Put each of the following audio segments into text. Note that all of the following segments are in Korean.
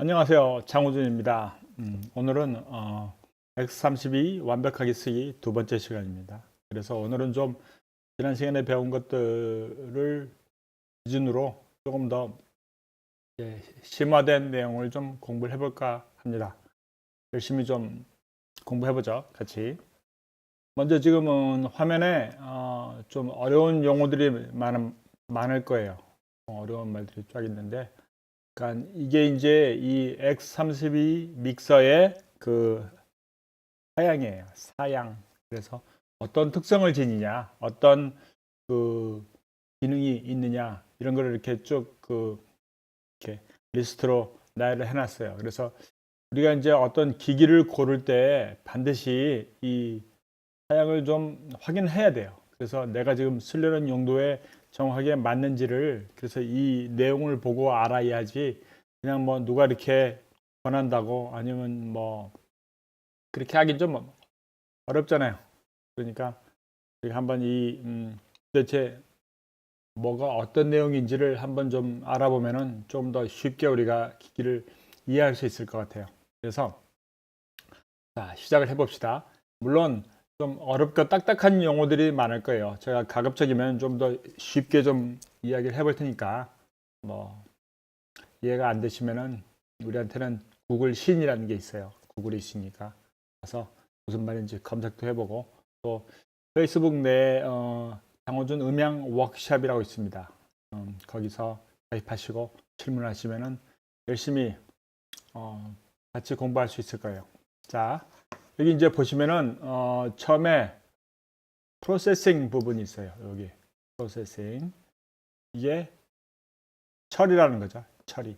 안녕하세요. 장우준입니다. 오늘은 X32 완벽하게 쓰기 두 번째 시간입니다. 그래서 오늘은 좀 지난 시간에 배운 것들을 기준으로 조금 더 심화된 내용을 좀 공부를 해볼까 합니다. 열심히 좀 공부해보죠. 같이. 먼저 지금은 화면에 좀 어려운 용어들이 많을 거예요. 어려운 말들이 쫙 있는데 그러니까 이게 이제 이 X32 믹서의 그 사양이에요. 사양. 그래서 어떤 특성을 지니냐, 어떤 그 기능이 있느냐 이런 거를 이렇게 쭉 이렇게 리스트로 나열을 해놨어요. 그래서 우리가 이제 어떤 기기를 고를 때 반드시 이 사양을 좀 확인해야 돼요. 그래서 내가 지금 쓰려는 용도에 정확하게 맞는지를 그래서 이 내용을 보고 알아야지 그냥 뭐 누가 이렇게 권한다고 아니면 뭐 그렇게 하긴 좀 어렵잖아요. 그러니까 우리가 한번 도대체 뭐가 어떤 내용인지를 한번 좀 알아보면은 좀 더 쉽게 우리가 기기를 이해할 수 있을 것 같아요. 그래서 자, 시작을 해봅시다. 물론 좀 어렵고 딱딱한 용어들이 많을 거예요. 제가 가급적이면 좀 더 쉽게 좀 이야기를 해볼 테니까 뭐 이해가 안 되시면은 우리한테는 구글 신이라는 게 있어요. 구글이 있으니까 가서 무슨 말인지 검색도 해보고 또 페이스북 내 장호준 음향 워크샵이라고 있습니다. 거기서 가입하시고 질문하시면은 열심히 같이 공부할 수 있을 거예요. 자, 여기 이제 보시면은 처음에 프로세싱 부분이 있어요. 여기 프로세싱 이게 처리라는 거죠. 처리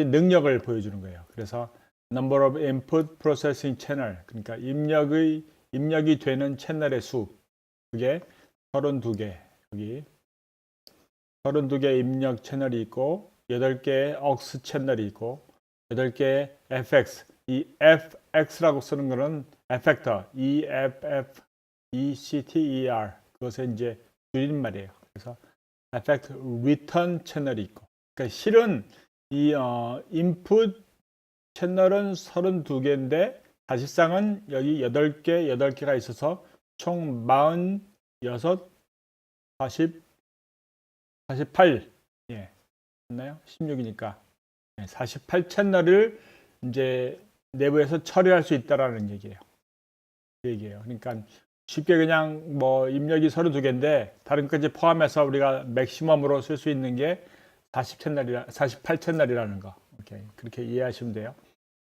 능력을 보여주는 거예요. 그래서 number of input processing channel 그러니까 입력이 되는 채널의 수 그게 32개 여기 32개 입력 채널이 있고 8개의 aux 채널이 있고 8개의 fx 이 fx라고 쓰는 거는 에펙터 EFFECTER 그것의 이제 줄임말이에요. 그래서 effect return 채널이 있고 그러니까 실은 이 인풋 채널은 32개인데 사실상은 여기 8개가 있어서 총 46, 40, 48 예, 맞나요? 16이니까 48 채널을 이제 내부에서 처리할 수 있다라는 얘기예요. 그러니까 쉽게 그냥 뭐 입력이 32개인데 다른 것까지 포함해서 우리가 맥시멈으로 쓸 수 있는 게 48 채널이라는 거. 오케이. 그렇게 이해하시면 돼요.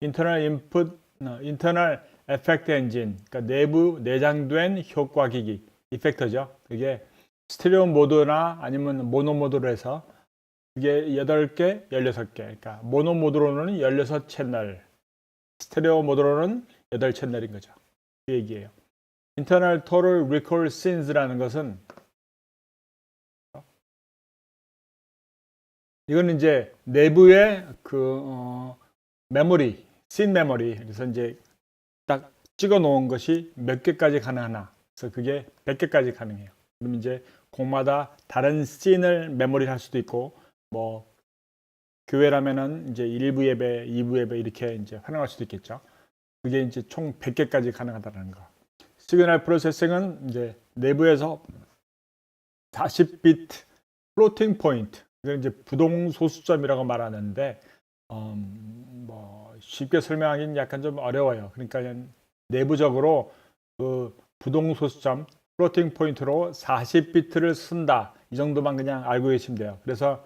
인터널 인풋, 인터널 에펙트 엔진, 그러니까 내부 내장된 효과 기기, 이펙터죠. 그게 스테레오 모드나 아니면 모노 모드로 해서 그게 8개, 16개. 그러니까 모노 모드로는 16 채널, 스테레오 모드로는 8 채널인 거죠. 그 얘기예요. Internal Total Recall Scenes라는 것은 이거는 이제 내부의 메모리, 씬 메모리. 그래서 이제 딱 찍어 놓은 것이 몇 개까지 가능하나. 그래서 그게 100개까지 가능해요. 그럼 이제 곡마다 다른 씬을 메모리를 할 수도 있고, 뭐, 교회라면은 이제 1부 예배, 2부 예배 이렇게 이제 활용할 수도 있겠죠. 그게 이제 총 100개까지 가능하다는 거. 시그널 프로세싱은 이제 내부에서 40비트 플로팅 포인트 이걸 이제 부동 소수점이라고 말하는데 뭐 쉽게 설명하기는 약간 좀 어려워요. 그러니까 내부적으로 그 부동 소수점 플로팅 포인트로 40비트를 쓴다. 이 정도만 그냥 알고 계시면 돼요. 그래서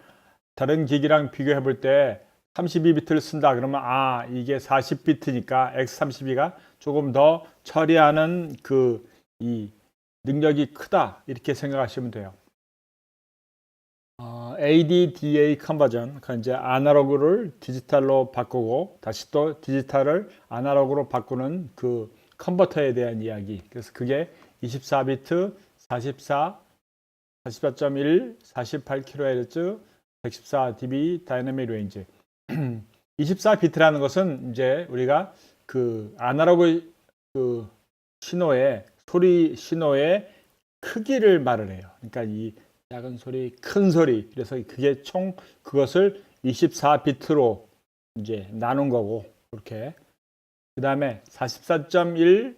다른 기기랑 비교해 볼 때 32비트를 쓴다 그러면 이게 40비트니까 X32가 조금 더 처리하는 이 능력이 크다 이렇게 생각하시면 돼요. ADDA 컨버전, 그러니까 이제 아날로그를 디지털로 바꾸고 다시 또 디지털을 아날로그로 바꾸는 그 컨버터에 대한 이야기. 그래서 그게 24비트, 44, 44.1, 48kHz, 114dB 다이내믹 레인지. 24비트라는 것은 이제 우리가 그 아날로그 그 소리 신호의 크기를 말을 해요. 그러니까 이 작은 소리, 큰 소리. 그래서 그게 총 그것을 24비트로 이제 나눈 거고, 그렇게. 그 다음에 44.1,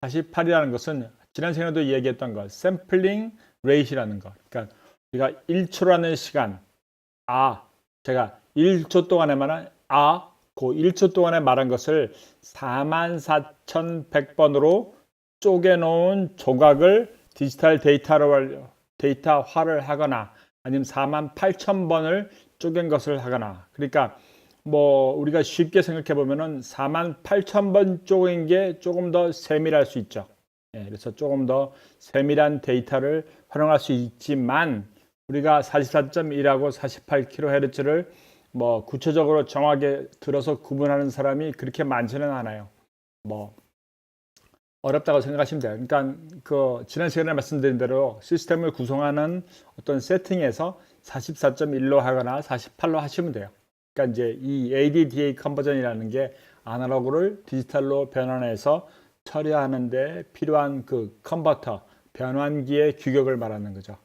48이라는 것은 지난 시간에도 얘기했던 거, 샘플링 레이트라는 거. 그러니까 우리가 1초라는 시간, 제가 1초 동안에 말한 그 1초 동안에 말한 것을 44,100번으로 쪼개놓은 조각을 디지털 데이터화를 하거나 아니면 48,000번을 쪼갠 것을 하거나, 그러니까 뭐 우리가 쉽게 생각해 보면은 48,000번 쪼갠 게 조금 더 세밀할 수 있죠. 그래서 조금 더 세밀한 데이터를 활용할 수 있지만 우리가 44.1하고 48kHz를 뭐 구체적으로 정확하게 들어서 구분하는 사람이 그렇게 많지는 않아요. 뭐 어렵다고 생각하시면 돼요. 그러니까 그 지난 시간에 말씀드린 대로 시스템을 구성하는 어떤 세팅에서 44.1로 하거나 48로 하시면 돼요. 그러니까 이제 이 ADDA 컨버전이라는 게 아날로그를 디지털로 변환해서 처리하는데 필요한 그 컨버터, 변환기의 규격을 말하는 거죠.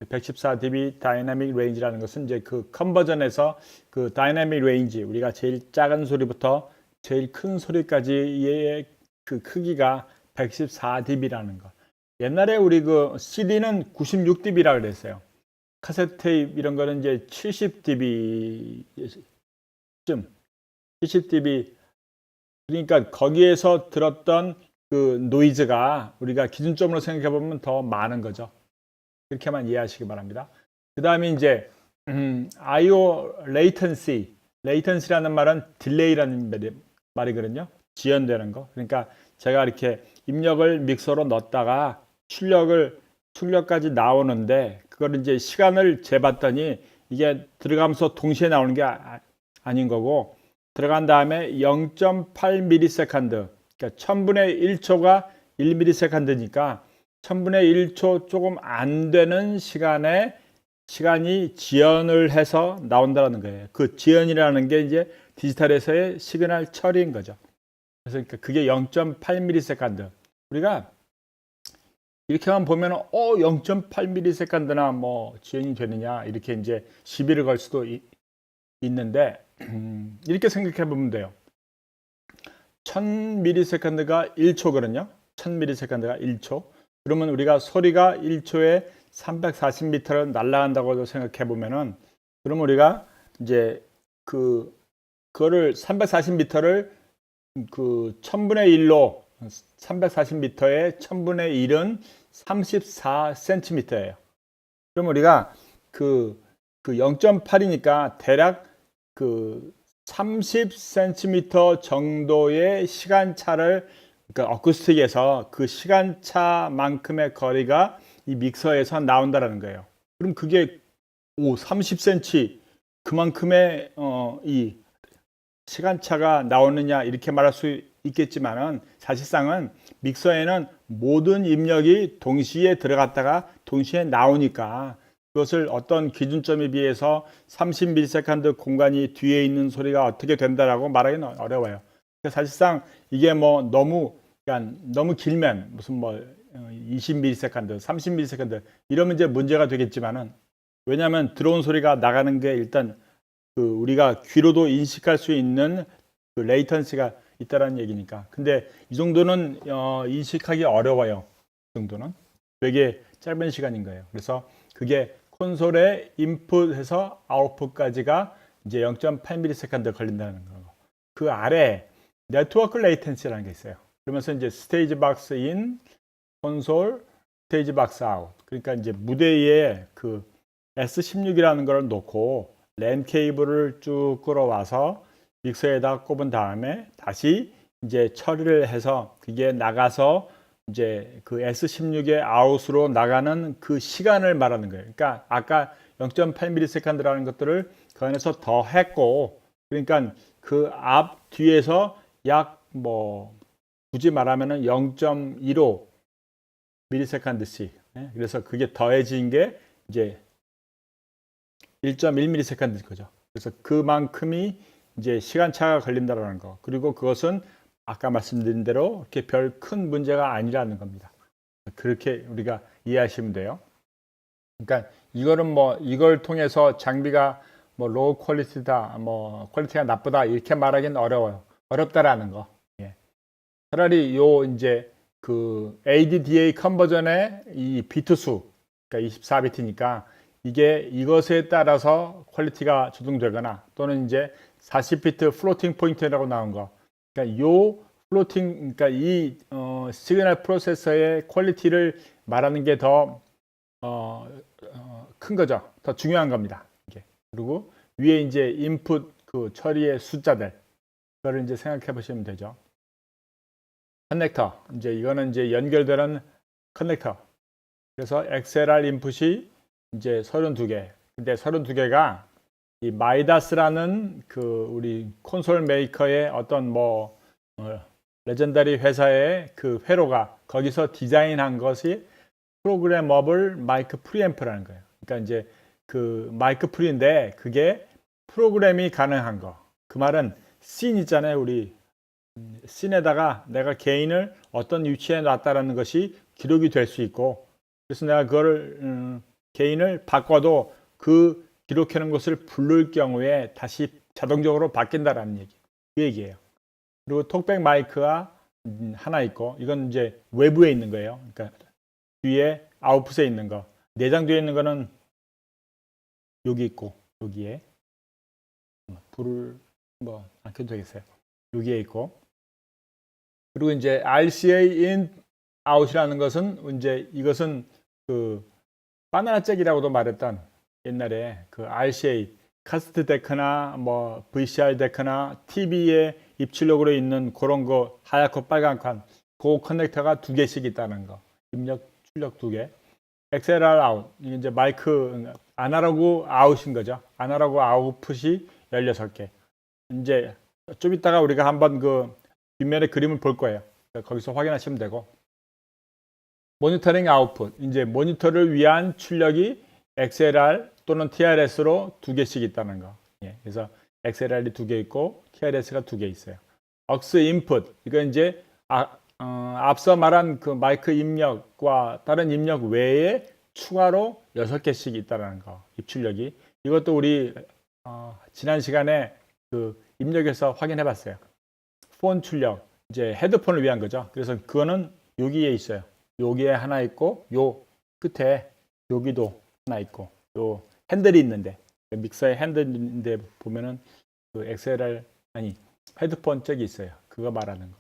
114dB 다이나믹 레인지라는 것은 이제 그 컨버전에서 그 다이나믹 레인지, 우리가 제일 작은 소리부터 제일 큰 소리까지의 그 크기가 114dB라는 거. 옛날에 우리 그 CD는 96dB라 그랬어요. 카세트 테이프 이런 거는 이제 70dB쯤, 70dB. 그러니까 거기에서 들었던 그 노이즈가 우리가 기준점으로 생각해 보면 더 많은 거죠. 그렇게만 이해하시기 바랍니다. 그 다음에 이제 IO latency라는 말은 딜레이라는 말이거든요. 지연되는 거. 그러니까 제가 이렇게 입력을 믹서로 넣었다가 출력까지 나오는데 그걸 이제 시간을 재봤더니 이게 들어가면서 동시에 나오는 게 아닌 거고, 들어간 다음에 0.8ms, 그러니까 1000분의 1초가 1ms니까 1000분의 1초 조금 안 되는 시간이 지연을 해서 나온다는 거예요. 그 지연이라는 게 이제 디지털에서의 시그널 처리인 거죠. 그래서 그게 0.8ms. 우리가 이렇게만 보면 0.8ms나 뭐 지연이 되느냐 이렇게 이제 시비를 걸 수도 있는데 이렇게 생각해 보면 돼요. 1000ms가 1초거든요. 1000ms가 1초. 그러면 우리가 소리가 1초에 340m를 날아간다고 생각해 보면은, 그러면 우리가 이제 그거를 340m를 그 1000분의 1로 340m의 1000분의 1은 34cm예요. 그럼 우리가 그 0.8이니까 대략 그 30cm 정도의 시간차를, 그러니까 어쿠스틱에서 그 시간차만큼의 거리가 이 믹서에서 나온다라는 거예요. 그럼 그게 30cm 그만큼의 이 시간차가 나오느냐 이렇게 말할 수 있겠지만은 사실상은 믹서에는 모든 입력이 동시에 들어갔다가 동시에 나오니까 그것을 어떤 기준점에 비해서 30ms 공간이 뒤에 있는 소리가 어떻게 된다라고 말하기는 어려워요. 사실상 이게 뭐 너무 길면 무슨 뭐 20ms, 30ms 이러면 이제 문제가 되겠지만은, 왜냐하면 들어온 소리가 나가는 게 일단 그 우리가 귀로도 인식할 수 있는 그 레이턴시가 있다라는 얘기니까. 근데 이 정도는 인식하기 어려워요. 이 정도는 되게 짧은 시간인 거예요. 그래서 그게 콘솔에 인풋에서 아웃풋까지가 이제 0.8ms 걸린다는 거고, 그 아래 네트워크 레이턴시라는 게 있어요. 그러면서 이제 스테이지 박스 인, 콘솔, 스테이지 박스 아웃. 그러니까 이제 무대에 그 S16이라는 걸 놓고 랜 케이블을 쭉 끌어와서 믹서에다 꼽은 다음에 다시 이제 처리를 해서 그게 나가서 이제 그 S16의 아웃으로 나가는 그 시간을 말하는 거예요. 그러니까 아까 0.8ms라는 것들을 그 안에서 더 했고, 그러니까 그 앞 뒤에서 약 뭐 굳이 말하면은 0.15 ms씩. 그래서 그게 더해진 게 이제 1.1ms인 거죠. 그래서 그만큼이 이제 시간차가 걸린다라는 거. 그리고 그것은 아까 말씀드린 대로 이렇게 별 큰 문제가 아니라는 겁니다. 그렇게 우리가 이해하시면 돼요. 그러니까 이거는 뭐 이걸 통해서 장비가 뭐 로우 퀄리티다, 뭐 퀄리티가 나쁘다 이렇게 말하기는 어려워요. 어렵다라는 거. 예. 차라리 요 이제 그 ADDA 컨버전의 이 비트 수, 그러니까 24비트니까 이게 이것에 따라서 퀄리티가 조정되거나 또는 이제 40비트 플로팅 포인트라고 나온 거. 그러니까 요 플로팅, 그러니까 이 시그널 프로세서의 퀄리티를 말하는 게 더 큰 거죠. 더 중요한 겁니다. 이게. 그리고 위에 이제 인풋 그 처리의 숫자들, 그거를 이제 생각해 보시면 되죠. 커넥터, 이제 이거는 이제 연결되는 커넥터. 그래서 XLR 인풋이 이제 32개. 근데 32개가 이 마이다스라는 그 우리 콘솔 메이커의 어떤 뭐 레전더리 회사의 그 회로가 거기서 디자인한 것이 프로그래머블 마이크 프리앰프라는 거예요. 그러니까 이제 그 마이크 프리인데 그게 프로그램이 가능한 거. 그 말은 씬 있잖아요. 우리 씬에다가 내가 개인을 어떤 위치에 놨다라는 것이 기록이 될 수 있고, 그래서 내가 그거를 개인을 바꿔도 그 기록해 놓은 것을 부를 경우에 다시 자동적으로 바뀐다라는 얘기. 그 얘기예요. 그리고 톡백 마이크가 하나 있고, 이건 이제 외부에 있는 거예요. 그러니까 뒤에 아웃풋에 있는 거. 내장 뒤에 있는 거는 여기 있고, 여기에 불을 뭐 안 켜도 되겠어요. 여기에 있고. 그리고 이제 RCA in out이라는 것은 이제 이것은 그 바나나 잭이라고도 말했던 옛날에 그 RCA 카스트 데크나 뭐 VCR 데크나 TV에 입출력으로 있는 그런 거 하얗고 빨간 그 커넥터가 두 개씩 있다는 거. 입력 출력 두 개. XLR out 이제 마이크 아날로그 아웃인 거죠. 아날로그 아웃풋이 16개. 이제 좀 이따가 우리가 한번 그 뒷면에 그림을 볼 거예요. 거기서 확인하시면 되고. 모니터링 아웃풋 이제 모니터를 위한 출력이 XLR 또는 TRS로 두 개씩 있다는 거. 예, 그래서 XLR이 두 개 있고 TRS가 두 개 있어요. aux 인풋 이건 이제 앞서 말한 그 마이크 입력과 다른 입력 외에 추가로 6개씩 있다는 거. 입출력이 이것도 우리 지난 시간에 그 입력에서 확인해 봤어요. 폰 출력 이제 헤드폰을 위한 거죠. 그래서 그거는 여기에 있어요. 여기에 하나 있고 요 끝에 여기도 하나 있고 요 핸들이 있는데 믹서의 핸들인데 보면은 그 XLR 아니 헤드폰 쪽이 있어요. 그거 말하는 거.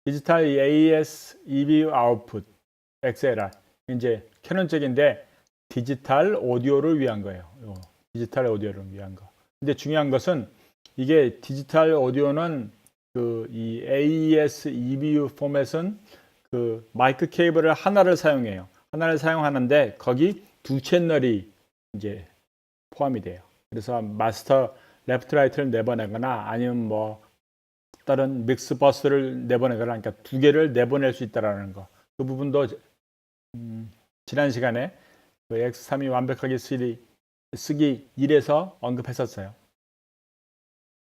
디지털 AES EBU 아웃풋 XLR 이제 캐논 쪽인데 디지털 오디오를 위한 거예요. 요 디지털 오디오를 위한 거. 근데 중요한 것은 이게 디지털 오디오는 그 이 AES EBU 포맷은 그 마이크 케이블을 하나를 사용해요. 하나를 사용하는데 거기 두 채널이 이제 포함이 돼요. 그래서 마스터 레프트 라이트를 내보내거나 아니면 뭐 다른 믹스 버스를 내보내거나 그러니까 두 개를 내보낼 수 있다라는 거. 그 부분도 지난 시간에 그 X3이 완벽하게 쓰기 1에서 언급했었어요.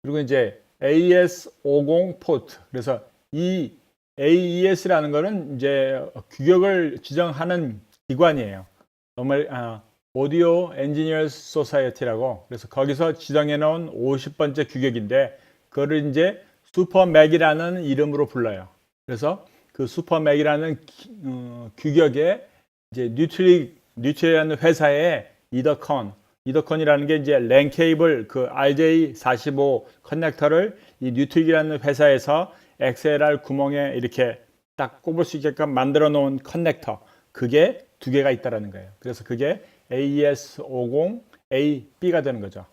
그리고 이제 AES50 포트. 그래서 이 AES라는 거는 이제 규격을 지정하는 기관이에요. 정말 오디오 엔지니어스 소사이어티라고. 그래서 거기서 지정해 놓은 50번째 규격인데 그거를 이제 슈퍼맥이라는 이름으로 불러요. 그래서 그 슈퍼맥이라는 규격에 이제 뉴트릭이라는 회사의 이더컨이라는 게 이제 랜 케이블 그 RJ45 커넥터를 이 뉴트릭이라는 회사에서 XLR 구멍에 이렇게 딱 꼽을 수 있게끔 만들어 놓은 커넥터 그게 두 개가 있다라는 거예요. 그래서 그게 AES50AB가 되는 거죠.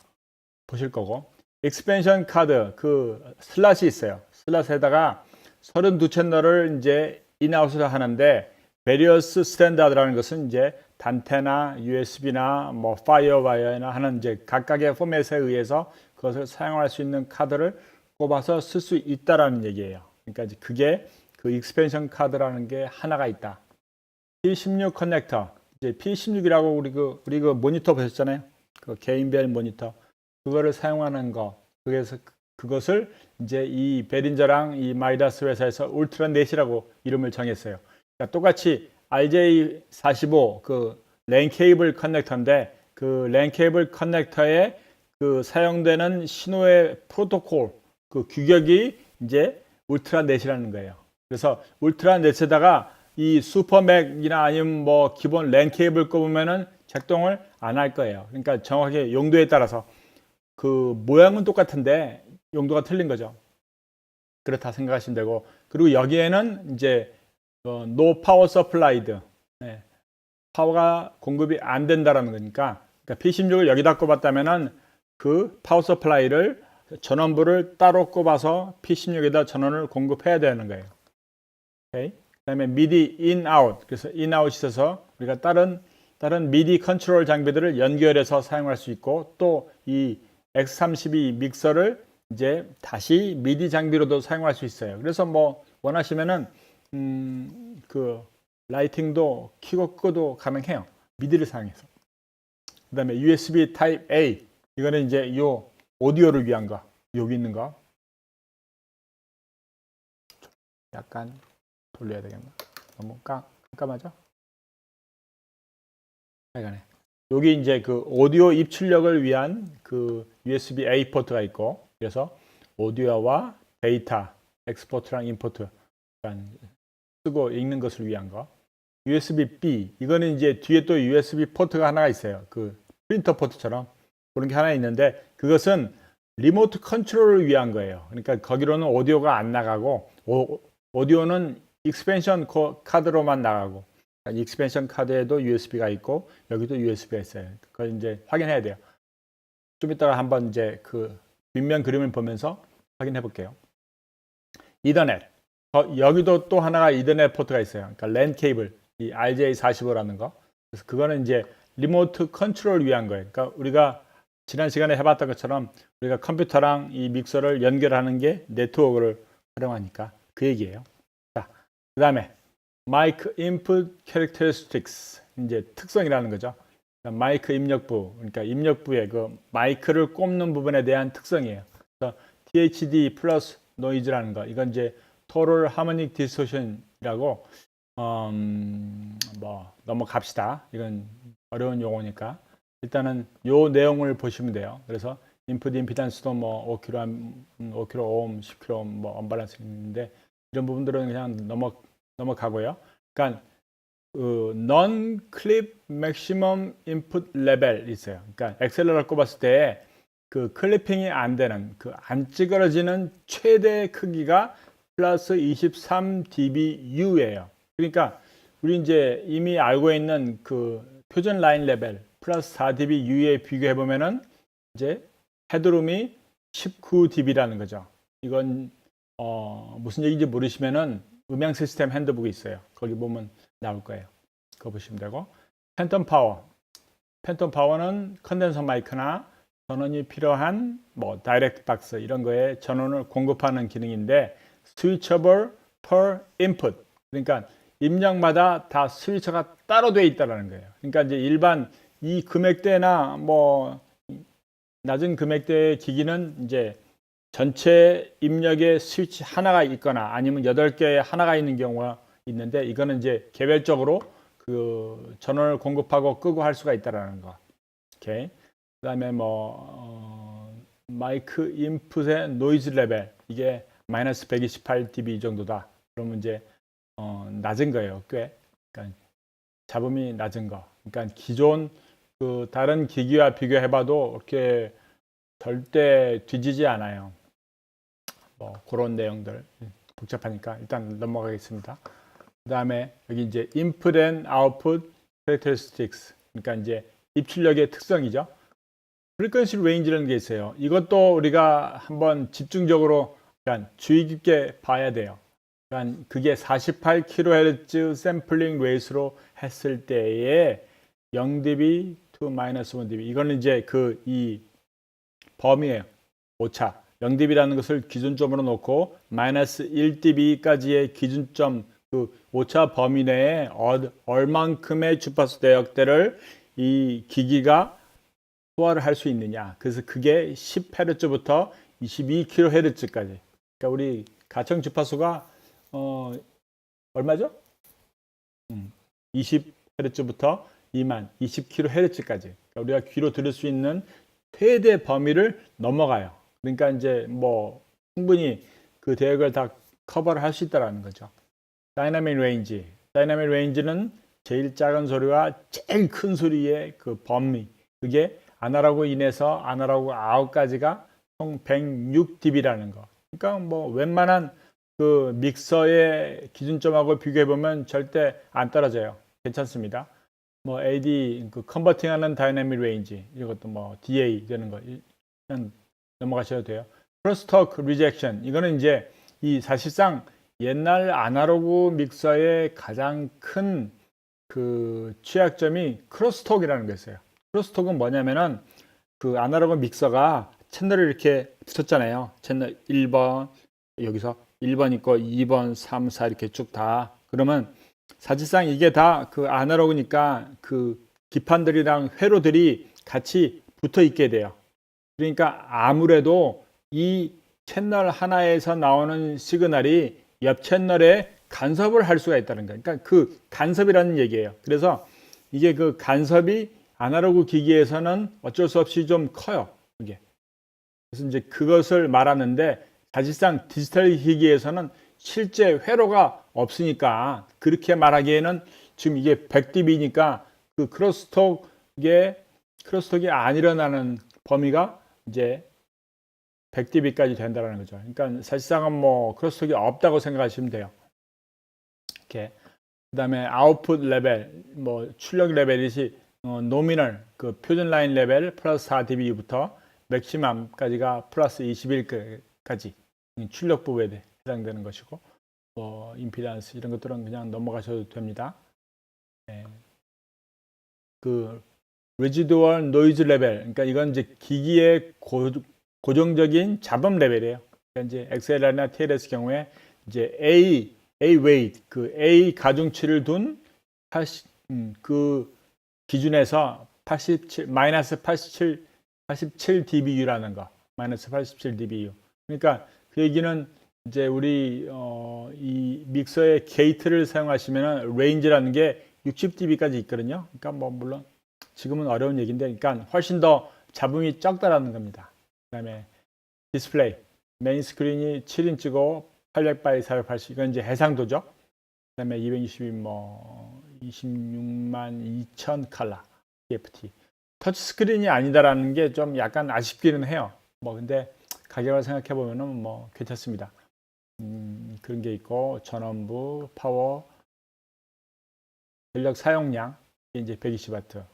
보실 거고 익스펜션 카드 그 슬롯이 있어요. 슬롯에다가 32채널을 이제 인아웃을 하는데 베리어스 스탠다드라는 것은 이제 단테나 USB나 뭐 파이어와이어나 하는 이제 각각의 포맷에 의해서 그것을 사용할 수 있는 카드를 꼽아서 쓸 수 있다라는 얘기예요. 그러니까 이제 그게 그 익스펜션 카드라는 게 하나가 있다. P16 커넥터 이제 P16이라고 우리 그 모니터 보셨잖아요. 그 개인별 모니터 그거를 사용하는 거. 그래서 그것을 이제 이 베린저랑 이 마이다스 회사에서 울트라넷이라고 이름을 정했어요. 그러니까 똑같이 RJ45 그 랜 케이블 커넥터인데 그 랜 케이블 커넥터에 그 사용되는 신호의 프로토콜 그 규격이 이제 울트라넷이라는 거예요. 그래서 울트라넷에다가 이 슈퍼맥이나 아니면 뭐 기본 랜 케이블 꼽으면은 작동을 안 할 거예요. 그러니까 정확하게 용도에 따라서 그 모양은 똑같은데 용도가 틀린 거죠. 그렇다 생각하시면 되고, 그리고 여기에는 이제 no power supplied, 네, 파워가 공급이 안 된다라는 거니까, 그러니까 P16을 여기다 꼽았다면은 그 파워 서플라이를 전원부를 따로 꼽아서 P16에다 전원을 공급해야 되는 거예요. 오케이? 그다음에 MIDI in out, 그래서 in out 있어서 우리가 다른 MIDI 컨트롤 장비들을 연결해서 사용할 수 있고, 또 이 X32 믹서를 이제 다시 MIDI 장비로도 사용할 수 있어요. 그래서 뭐 원하시면은 그 라이팅도 켜고 끄도 가능해요. 미디를 사용해서. 그다음에 USB Type A, 이거는 이제 요 오디오를 위한 거. 여기 있는 거. 약간 돌려야 되겠나? 너무 깜깜하죠? 하여간에 여기 이제 그 오디오 입출력을 위한 그 USB A 포트가 있고, 그래서 오디오와 데이터 엑스포트랑 임포트, 쓰고 읽는 것을 위한 거. USB B, 이거는 이제 뒤에 또 USB 포트가 하나가 있어요. 그 프린터 포트처럼 그런 게 하나 있는데, 그것은 리모트 컨트롤을 위한 거예요. 그러니까 거기로는 오디오가 안 나가고, 오디오는 익스펜션 카드로만 나가고, 익스펜션 카드에도 USB가 있고 여기도 USB가 있어요. 그걸 이제 확인해야 돼요. 좀 이따가 한번 이제 그 뒷면 그림을 보면서 확인해 볼게요. 이더넷, 여기도 또 하나가 이더넷 포트가 있어요. 그러니까 랜 케이블, 이 RJ45라는 거. 그래서 그거는 이제 리모트 컨트롤을 위한 거예요. 그러니까 우리가 지난 시간에 해봤던 것처럼 우리가 컴퓨터랑 이 믹서를 연결하는 게 네트워크를 활용하니까 그 얘기예요. 자, 그 다음에 마이크 인풋 캐릭터리스틱스, 이제 특성이라는 거죠. 그러니까 마이크 입력부, 그러니까 입력부의 그 마이크를 꼽는 부분에 대한 특성이에요. 그래서 THD 플러스 노이즈라는 거, 이건 이제 Total Harmonic Distortion이라고, 뭐 넘어갑시다. 이건 어려운 용어니까 일단은 요 내용을 보시면 돼요. 그래서 인풋 임피던스도 뭐 5kΩ, 5kΩ, 10kΩ 뭐 언밸런스 있는데 이런 부분들은 그냥 넘어가고요. 그러니까 non-clip maximum input level 있어요. 그러니까 엑셀러를 꼽았을 때 그 클리핑이 안 되는, 그 안 찌그러지는 최대 크기가 플러스 23 dBU예요. 그러니까 우리 이제 이미 알고 있는 그 표준 라인 레벨 플러스 4 dBU에 비교해 보면은 이제 헤드룸이 19 dB라는 거죠. 이건 무슨 얘기인지 모르시면은 음향 시스템 핸드북이 있어요. 거기 보면 나올 거예요. 그거 보시면 되고, 팬텀 파워. 팬텀 파워는 컨덴서 마이크나 전원이 필요한 뭐 다이렉트 박스 이런 거에 전원을 공급하는 기능인데, 스위처블 per input. 그러니까 입력마다 다 스위처가 따로 되어 있다는 거예요. 그러니까 이제 일반 이 금액대나 뭐 낮은 금액대의 기기는 이제 전체 입력에 스위치 하나가 있거나 아니면 8개에 하나가 있는 경우가 있는데, 이거는 이제 개별적으로 그 전원을 공급하고 끄고 할 수가 있다라는 거. 오케이. 그다음에 뭐 마이크 인풋의 노이즈 레벨, 이게 마이너스 128 dB 정도다. 그러면 이제 낮은 거예요. 꽤. 그러니까 잡음이 낮은 거. 그러니까 기존 그 다른 기기와 비교해봐도 이렇게 절대 뒤지지 않아요. 뭐 그런 내용들 복잡하니까 일단 넘어가겠습니다. 그 다음에 여기 이제 input and output characteristics, 그러니까 이제 입출력의 특성이죠. frequency range라는 게 있어요. 이것도 우리가 한번 집중적으로 그러니까 주의 깊게 봐야 돼요. 그러니까 그게 48kHz 샘플링 레이스로 했을 때에 0dB to 마이너스 1dB, 이거는 이제 그 이 범위예요. 오차. 0dB라는 것을 기준점으로 놓고 마이너스 1dB까지의 기준점, 그 오차 범위 내에 얼만큼의 주파수 대역대를 이 기기가 소화를 할 수 있느냐. 그래서 그게 10Hz부터 22kHz까지. 그러니까 우리 가청 주파수가 얼마죠? 20Hz부터 20kHz까지. 그러니까 우리가 귀로 들을 수 있는 최대 범위를 넘어가요. 그러니까 이제 뭐 충분히 그 대역을 다 커버를 할 수 있다는 거죠. 다이나믹 레인지. 다이나믹 레인지는 제일 작은 소리와 제일 큰 소리의 그 범위. 그게 아나로그 인에서 아나로그 아웃까지가 총 106dB라는 거. 그러니까 뭐 웬만한 그 믹서의 기준점하고 비교해 보면 절대 안 떨어져요. 괜찮습니다. 뭐 AD 그 컨버팅하는 다이내믹 레인지 이것도 뭐 DA 되는 거 그냥 넘어가셔도 돼요. 크로스토크 리젝션 이거는 이제 이 사실상 옛날 아날로그 믹서의 가장 큰 그 취약점이 크로스톡이라는 게 있어요. 크로스톡은 뭐냐면은 그 아날로그 믹서가 채널을 이렇게 붙였잖아요. 채널 1번 여기서 1번 있고 2번, 3, 4 이렇게 쭉 다. 그러면 사실상 이게 다 그 아날로그니까 그 기판들이랑 회로들이 같이 붙어 있게 돼요. 그러니까 아무래도 이 채널 하나에서 나오는 시그널이 옆 채널에 간섭을 할 수가 있다는 거예요. 그러니까 그 간섭이라는 얘기예요. 그래서 이게 그 간섭이 아날로그 기기에서는 어쩔 수 없이 좀 커요. 이게. 그래서 이제 그것을 말하는데 사실상 디지털 기기에서는 실제 회로가 없으니까 그렇게 말하기에는 지금 이게 100dB니까 그 크로스톡이 안 일어나는 범위가 이제 100dB까지 된다는 거죠. 그러니까 사실상은 뭐 크로스톡이 없다고 생각하시면 돼요. 이렇게. 그다음에 아웃풋 레벨, 뭐 출력 레벨이 노미널 그 표준 라인 레벨 플러스 4dB부터 맥시멈까지가 플러스 21까지 출력 부분에 해당되는 것이고 뭐 임피던스 이런 것들은 그냥 넘어가셔도 됩니다. 네. 그 레지두얼 노이즈 레벨, 그러니까 이건 이제 기기의 고정적인 잡음 레벨이에요. 그러니까 이제 XLR이나 TLS 경우에 이제 A weight 그 A 가중치를 둔 그 기준에서 87 마이너스 87 dB라는 거, 마이너스 87 dBu. 그러니까 그 얘기는 이제 우리 이 믹서의 게이트를 사용하시면은 레인지라는 게 60dB까지 있거든요. 그러니까 뭐 물론 지금은 어려운 얘기인데, 그러니까 훨씬 더 잡음이 적다라는 겁니다. 그다음에 디스플레이 메인 스크린이 7인치고 800x 480 이건 이제 해상도죠. 그다음에 262 뭐 26만 2천 칼라 TFT. 터치 스크린이 아니다라는 게 좀 약간 아쉽기는 해요. 뭐 근데 가격을 생각해 보면은 뭐 괜찮습니다. 그런 게 있고 전원부, 파워, 전력 사용량 이제 120W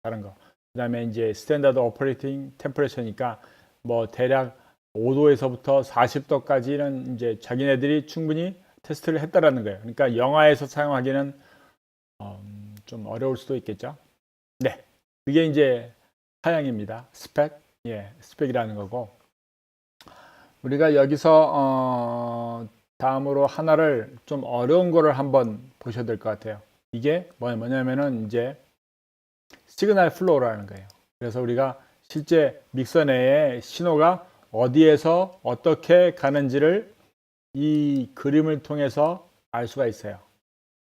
다른 거. 그다음에 이제 스탠다드 오퍼레이팅 템퍼레처니까 뭐 대략 5도에서부터 40도까지는 이제 자기네들이 충분히 테스트를 했다라는 거예요. 그러니까 영화에서 사용하기는 좀 어려울 수도 있겠죠. 네, 그게 이제 사양입니다. 스펙, 예, 스펙이라는 거고. 우리가 여기서 다음으로 하나를 좀 어려운 거를 한번 보셔야 될 것 같아요. 이게 뭐냐면은 이제 시그널 플로우라는 거예요. 그래서 우리가 실제 믹서 내에 신호가 어디에서 어떻게 가는지를 이 그림을 통해서 알 수가 있어요.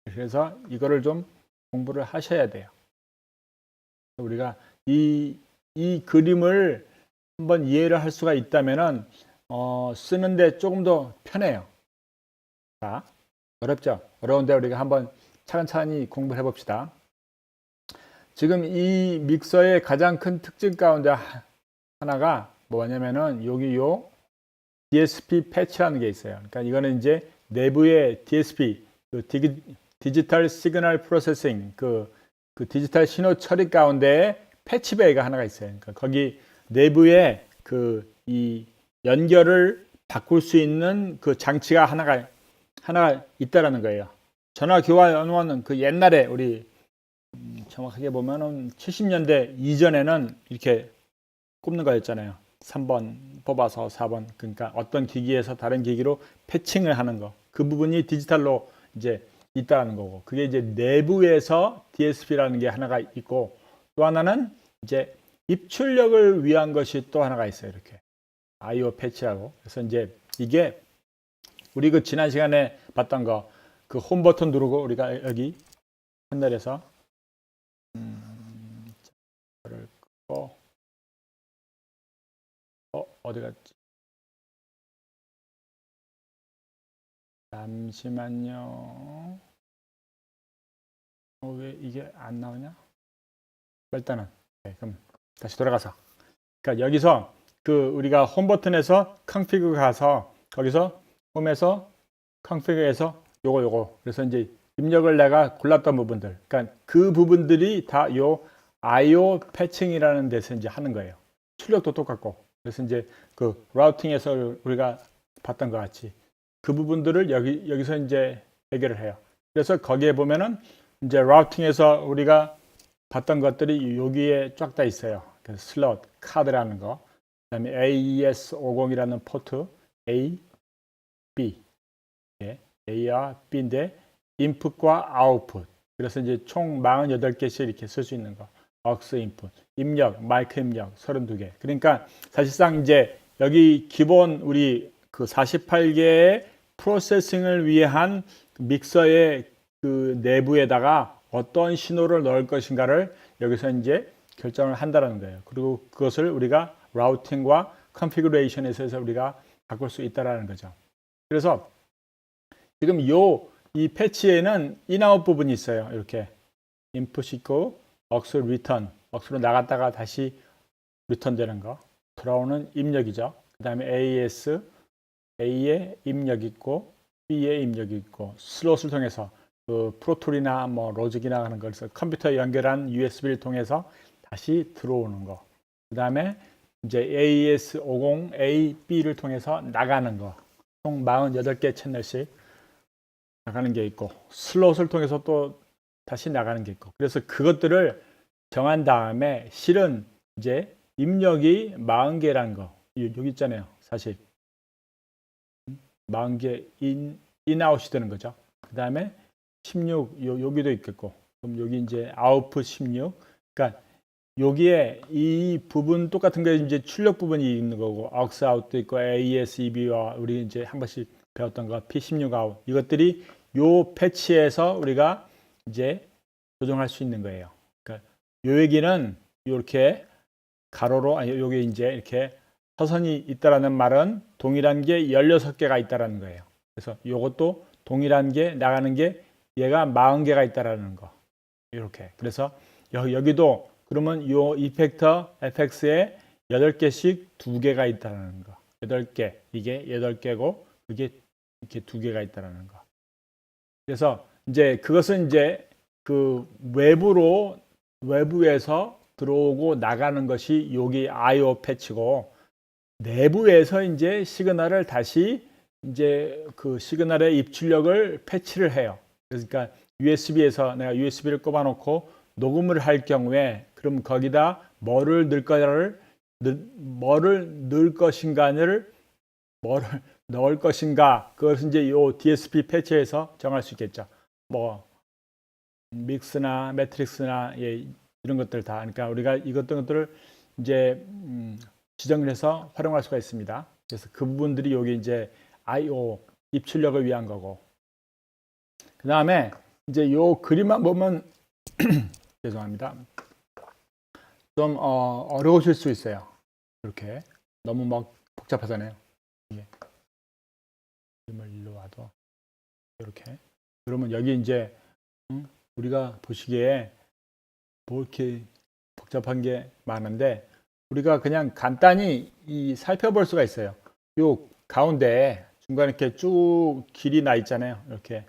그래서 이거를 좀 공부를 하셔야 돼요. 우리가 이 그림을 한번 이해를 할 수가 있다면은 쓰는데 조금 더 편해요. 자, 어렵죠? 어려운데 우리가 한번 차근차근히 공부를 해봅시다. 지금 이 믹서의 가장 큰 특징 가운데 하나가 뭐냐면은 여기 요 DSP 패치라는 게 있어요. 그러니까 이거는 이제 내부의 DSP, 그 디지털 시그널 프로세싱, 그 디지털 신호 처리 가운데 패치베이가 하나가 있어요. 그러니까 거기 내부에 그 이 연결을 바꿀 수 있는 그 장치가 하나가 있다라는 거예요. 전화 교환원은 그 옛날에 우리 정확하게 보면은 70년대 이전에는 이렇게 꼽는 거였잖아요. 3번 뽑아서 4번. 그러니까 어떤 기기에서 다른 기기로 패칭을 하는 거. 그 부분이 디지털로 이제 있다는 거고. 그게 이제 내부에서 DSP라는 게 하나가 있고 또 하나는 이제 입출력을 위한 것이 또 하나가 있어요. 이렇게. IO 패치하고. 그래서 이제 이게 우리 그 지난 시간에 봤던 거 그 홈 버튼 누르고 우리가 여기 패널에서 어디 갔지? 잠시만요. 왜 이게 안 나오냐? 일단은 네, 그럼 다시 돌아가서 그러니까 여기서 그 우리가 홈 버튼에서 config 가서 거기서 홈에서 config에서 요거 그래서 이제 입력을 내가 골랐던 부분들 그러니까 그 부분들이 다 요 IO 패칭이라는 데서 이제 하는 거예요. 출력도 똑같고 그래서 이제 그 라우팅에서 우리가 봤던 것 같이 그 부분들을 여기서 이제 해결을 해요. 그래서 거기에 보면은 이제 라우팅에서 우리가 봤던 것들이 여기에 쫙 다 있어요. 그래서 슬롯, 카드라는 거, 그다음에 AES50이라는 포트 A, B, 예, A와 B인데 인풋과 아웃풋. 그래서 이제 총 48개씩 이렇게 쓸 수 있는 거. aux 인풋, 입력, 마이크 입력 32개. 그러니까 사실상 이제 여기 기본 우리 그 48개의 프로세싱을 위한 믹서의 그 내부에다가 어떤 신호를 넣을 것인가를 여기서 이제 결정을 한다는 거예요. 그리고 그것을 우리가 라우팅과 컨피그레이션에서 우리가 바꿀 수 있다라는 거죠. 그래서 지금 이 패치에는 인아웃 부분이 있어요. 이렇게 인풋이 있고 aux 리턴, aux로 나갔다가 다시 리턴 되는 거. 들어오는 입력이죠. 그 다음에 AES, A에 입력이 있고 B에 입력이 있고 슬롯을 통해서 그 프로툴이나 뭐 로직이나 하는 걸 컴퓨터에 연결한 USB를 통해서 다시 들어오는 거. 그 다음에 이제 AES50 A, B를 통해서 나가는 거. 총 48개 채널씩 나가는 게 있고 슬롯을 통해서 또 다시 나가는 게 있고 그래서 그것들을 정한 다음에 실은 이제 입력이 40개라는 거 여기 있잖아요. 사실 40개 인아웃이 되는 거죠. 그 다음에 16 여기도 있겠고 그럼 여기 이제 아웃풋 16 그러니까 여기에 이 부분 똑같은 게 이제 출력 부분이 있는 거고 aux out도 있고 AES-EB와 우리 이제 한 번씩 배웠던 거 P16 out 이것들이 요 패치에서 우리가 이제 조정할 수 있는 거예요. 그러니까 요 얘기는 이렇게 가로로 아니 여기 이제 이렇게 서선이 있다라는 말은 동일한 게 16개가 있다라는 거예요. 그래서 요것도 동일한 게 나가는 게 얘가 40개가 있다라는 거. 이렇게. 그래서 여기도 그러면 요 이펙터 FX에 8개씩 2개가 있다라는 거. 8개. 이게 8개고 그게 이렇게 2개가 있다라는 거. 그래서 이제 그것은 이제 그 외부에서 들어오고 나가는 것이 여기 IO 패치고 내부에서 이제 시그널을 다시 이제 그 시그널의 입출력을 패치를 해요. 그러니까 USB에서 내가 USB를 꼽아 놓고 녹음을 할 경우에 그럼 거기다 뭐를 넣을 것인가 그것은 이제 요 DSP 패치에서 정할 수 있겠죠. 뭐 믹스나 매트릭스나 예, 이런 것들 다 그러니까 우리가 이것들을 이제 지정을 해서 활용할 수가 있습니다. 그래서 그 부분들이 여기 이제 I/O 입출력을 위한 거고 그 다음에 이제 요 그림만 보면 죄송합니다. 좀 어려우실 수 있어요. 이렇게 너무 막 복잡하잖아요. 이게 그림을 일로 와도 이렇게 그러면 여기 이제 우리가 보시기에 뭐 이렇게 복잡한 게 많은데 우리가 그냥 간단히 살펴볼 수가 있어요. 요 가운데 중간에 이렇게 쭉 길이 나 있잖아요. 이렇게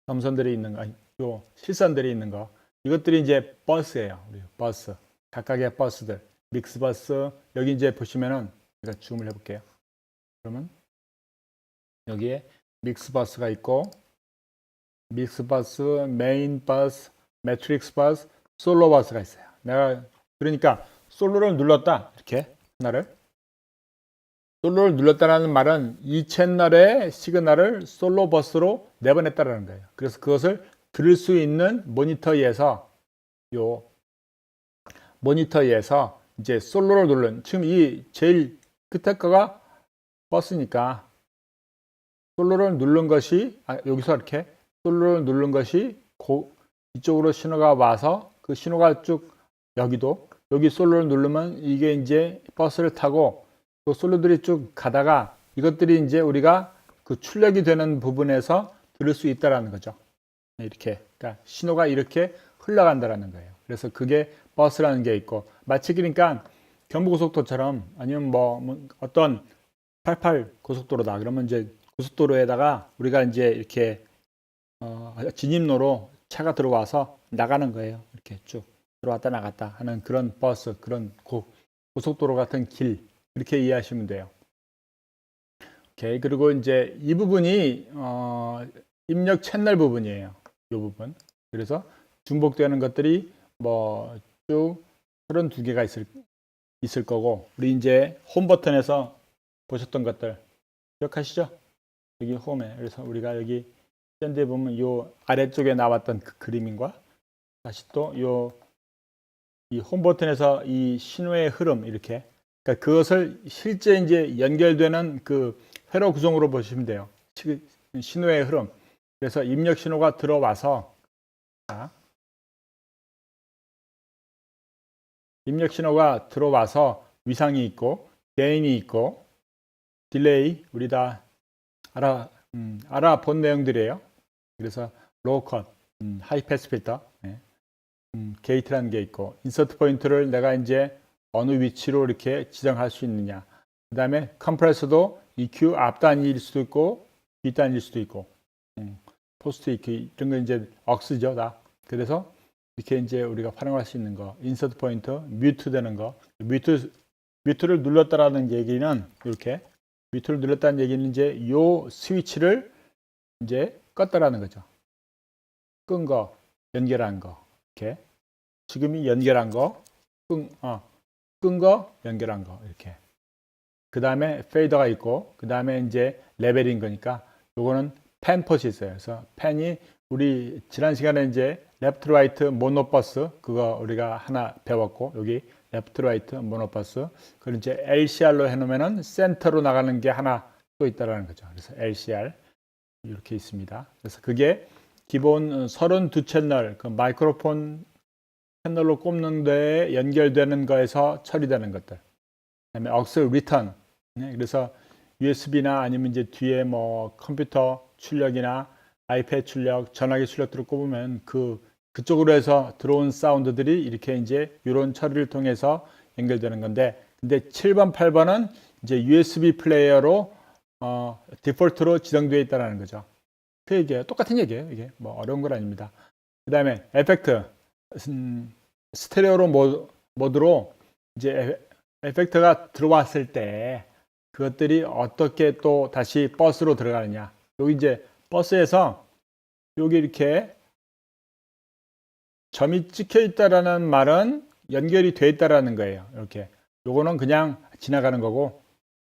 점선들이 있는 거, 요 실선들이 있는 거. 이것들이 이제 버스예요. 우리 버스. 각각의 버스들. 믹스 버스. 여기 이제 보시면은 제가 줌을 해볼게요. 그러면 여기에 믹스 버스가 있고 믹스 버스, 메인 버스, 매트릭스 버스, 솔로 버스가 있어요. 내가 그러니까 솔로를 눌렀다. 이렇게 하나를. 솔로를 눌렀다는 말은 이 채널의 시그널을 솔로 버스로 내보냈다는 거예요. 그래서 그것을 들을 수 있는 모니터에서 이제 솔로를 누른 지금 이 제일 끝에 거가 버스니까 솔로를 누른 것이 여기서 이렇게 솔로를 누른 것이 이쪽으로 신호가 와서 그 신호가 쭉 여기 솔로를 누르면 이게 이제 버스를 타고 그 솔로들이 쭉 가다가 이것들이 이제 우리가 그 출력이 되는 부분에서 들을 수 있다라는 거죠. 이렇게, 그러니까 신호가 이렇게 흘러간다라는 거예요. 그래서 그게 버스라는 게 있고, 마치 그러니까 경부고속도처럼 아니면 뭐 어떤 88 고속도로다. 그러면 이제 고속도로에다가 우리가 이제 이렇게 진입로로 차가 들어와서 나가는 거예요. 이렇게 쭉 들어왔다 나갔다 하는 그런 버스, 그런 고속도로 같은 길, 이렇게 이해하시면 돼요. 오케이. 그리고 이제 이 부분이 입력 채널 부분이에요. 이 부분. 그래서 중복되는 것들이 뭐 쭉 32개가 있을 거고, 우리 이제 홈 버튼에서 보셨던 것들 기억하시죠? 여기 홈에. 그래서 우리가 여기 샌드에 보면 요 아래쪽에 나왔던 그 그림인과 다시 또 요 이 홈 버튼에서 이 신호의 흐름 이렇게, 그러니까 그것을 실제 이제 연결되는 그 회로 구성으로 보시면 돼요. 신호의 흐름. 그래서 입력 신호가 들어와서, 입력 신호가 들어와서 위상이 있고 게인이 있고 딜레이, 우리 다 알아본 내용들이에요. 그래서 로우 컷, 하이 패스 필터, 게이트라는 게 있고, 인서트 포인트를 내가 이제 어느 위치로 이렇게 지정할 수 있느냐. 그 다음에 컴프레서도 EQ 앞단일 수도 있고 뒷단일 수도 있고, 포스트 EQ 이런 거 이제 억스죠 다. 그래서 이렇게 이제 우리가 활용할 수 있는 거, 인서트 포인트, 뮤트 되는 거, 뮤트를 눌렀다라는 얘기는 이렇게 뮤트를 눌렀다는 얘기는 이제 요 스위치를 이제 껐다라는 거죠. 끈 거, 연결한 거, 이렇게 지금이 연결한 거, 끈 거, 연결한 거 이렇게. 그 다음에 페이더가 있고, 그 다음에 이제 레벨인 거니까 요거는 펜 폿이 있어요. 그래서 펜이 우리 지난 시간에 이제 레프트 라이트 모노버스 그거 우리가 하나 배웠고, 여기 레프트 라이트 모노버스 그걸 이제 LCR로 해놓으면은 센터로 나가는 게 하나 또 있다라는 거죠. 그래서 LCR 이렇게 있습니다. 그래서 그게 기본 32채널 그 마이크로폰 채널로 꼽는 데에 연결되는 거에서 처리되는 것들. 그다음에 aux return. 그래서 USB나 아니면 이제 뒤에 뭐 컴퓨터 출력이나 아이패드 출력, 전화기 출력들을 꼽으면 그쪽으로 해서 들어온 사운드들이 이렇게 이제 이런 처리를 통해서 연결되는 건데, 근데 7번, 8번은 이제 USB 플레이어로 디폴트로 지정되어 있다는 거죠. 그 얘기예요. 똑같은 얘기예요. 이게 뭐 어려운 건 아닙니다. 그 다음에 에펙트, 스테레오로 모드로 이제 에펙트가 들어왔을 때 그것들이 어떻게 또 다시 버스로 들어가느냐. 여기 이제 버스에서 여기 이렇게 점이 찍혀 있다라는 말은 연결이 돼 있다라는 거예요. 이렇게. 요거는 그냥 지나가는 거고,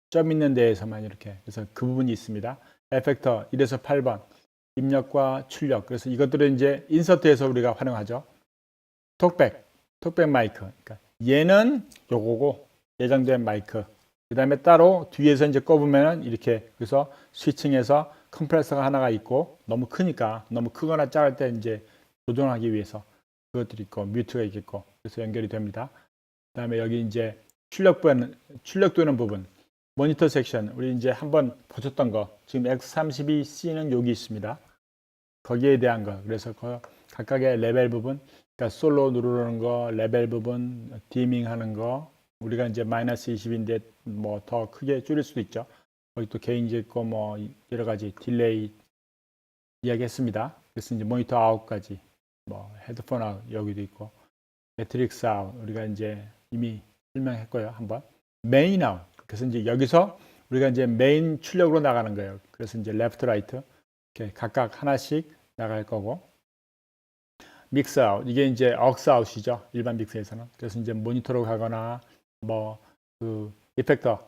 점 있는 데에서만 이렇게. 그래서 그 부분이 있습니다. 에펙터 1에서 8번. 입력과 출력. 그래서 이것들은 이제 인서트에서 우리가 활용하죠. 톡백 마이크. 그러니까 얘는 요거고, 예정된 마이크. 그 다음에 따로 뒤에서 이제 꼽으면 이렇게, 그래서 스위칭해서 컴프레서가 하나가 있고, 너무 크니까, 너무 크거나 작을 때 이제 조정하기 위해서 그것들이 있고, 뮤트가 있겠고, 그래서 연결이 됩니다. 그 다음에 여기 이제 출력되는 부분, 모니터 섹션, 우리 이제 한번 보셨던 거, 지금 X32C는 여기 있습니다. 거기에 대한 거, 그래서 각각의 레벨 부분, 그러니까 솔로 누르는 거, 레벨 부분, 디밍 하는 거, 우리가 이제 마이너스 20인데 뭐 더 크게 줄일 수도 있죠. 거기 또 게인지 있고 뭐 여러 가지 딜레이 이야기했습니다. 그래서 이제 모니터 아웃까지, 뭐 헤드폰 아웃 여기도 있고, 매트릭스 아웃 우리가 이제 이미 설명했고요. 한번 메인 아웃. 그래서 이제 여기서 우리가 이제 메인 출력으로 나가는 거예요. 그래서 이제 레프트 라이트 이렇게 각각 하나씩 나갈 거고, 믹스 아웃 이게 이제 억스 아웃이죠. 일반 믹스에서는. 그래서 이제 모니터로 가거나 뭐 그 이펙터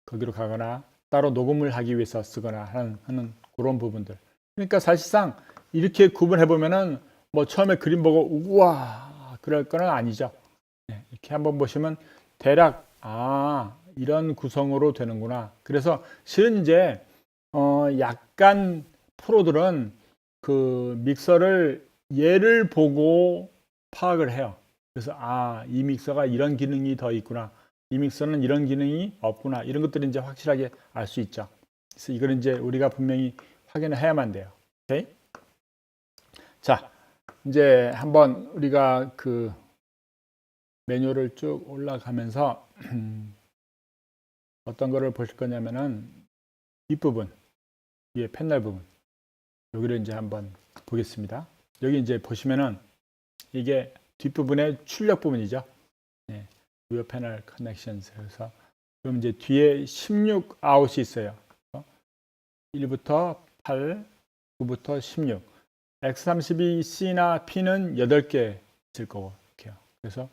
거기로 가거나 따로 녹음을 하기 위해서 쓰거나 하는 그런 부분들. 그러니까 사실상 이렇게 구분해 보면은 뭐 처음에 그림 보고 우와 그럴 거는 아니죠. 이렇게 한번 보시면 대략 이런 구성으로 되는구나. 그래서 실은 이제 약간 프로들은 그 믹서를 얘를 보고 파악을 해요. 그래서 이 믹서가 이런 기능이 더 있구나. 이 믹서는 이런 기능이 없구나. 이런 것들을 이제 확실하게 알 수 있죠. 그래서 이거는 이제 우리가 분명히 확인을 해야만 돼요. 오케이? 자, 이제 한번 우리가 그 메뉴를 쭉 올라가면서 어떤 거를 보실 거냐면은 뒷부분, 위에 패널 부분. 여기를 이제 한번 보겠습니다. 여기 이제 보시면은 이게 뒷부분의 출력 부분이죠. 네, 리어 패널 커넥션스. 그래서 그럼 이제 뒤에 16 아웃이 있어요. 1부터 8, 9부터 16. X32C나 P는 8개 있을 거고 이렇게요. 그래서